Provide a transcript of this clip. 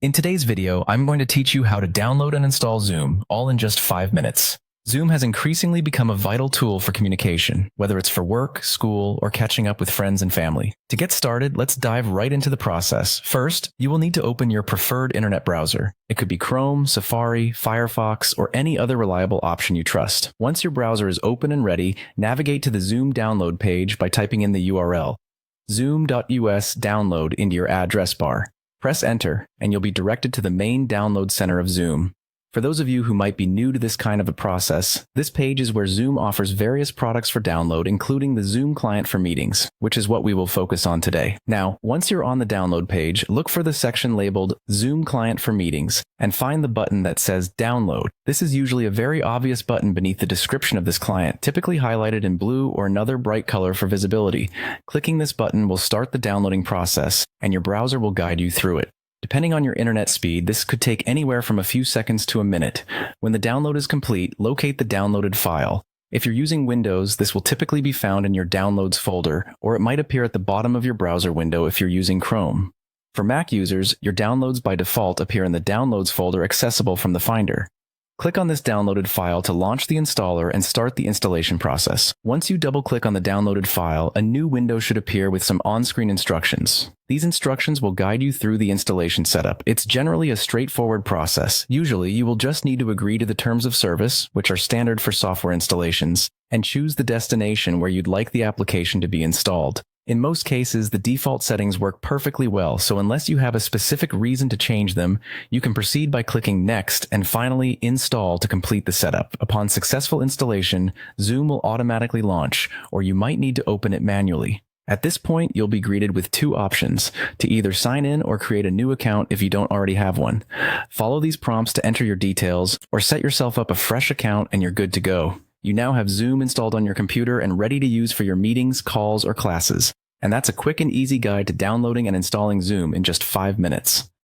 In today's video, I'm going to teach you how to download and install Zoom, all in just 5 minutes. Zoom has increasingly become a vital tool for communication, whether it's for work, school, or catching up with friends and family. To get started, let's dive right into the process. First, you will need to open your preferred internet browser. It could be Chrome, Safari, Firefox, or any other reliable option you trust. Once your browser is open and ready, navigate to the Zoom download page by typing in the URL, zoom.us download, into your address bar. Press enter, and you'll be directed to the main download center of Zoom. For those of you who might be new to this kind of a process, this page is where Zoom offers various products for download, including the Zoom client for meetings, which is what we will focus on today. Now, once you're on the download page, look for the section labeled Zoom Client for Meetings and find the button that says Download. This is usually a very obvious button beneath the description of this client, typically highlighted in blue or another bright color for visibility. Clicking this button will start the downloading process, and your browser will guide you through it. Depending on your internet speed, this could take anywhere from a few seconds to a minute. When the download is complete, locate the downloaded file. If you're using Windows, this will typically be found in your Downloads folder, or it might appear at the bottom of your browser window if you're using Chrome. For Mac users, your downloads by default appear in the Downloads folder accessible from the Finder. Click on this downloaded file to launch the installer and start the installation process. Once you double-click on the downloaded file, a new window should appear with some on-screen instructions. These instructions will guide you through the installation setup. It's generally a straightforward process. Usually, you will just need to agree to the terms of service, which are standard for software installations, and choose the destination where you'd like the application to be installed. In most cases, the default settings work perfectly well, so unless you have a specific reason to change them, you can proceed by clicking Next and finally Install to complete the setup. Upon successful installation, Zoom will automatically launch, or you might need to open it manually. At this point, you'll be greeted with two options, to either sign in or create a new account if you don't already have one. Follow these prompts to enter your details, or set yourself up a fresh account and you're good to go. You now have Zoom installed on your computer and ready to use for your meetings, calls, or classes. And that's a quick and easy guide to downloading and installing Zoom in just 5 minutes.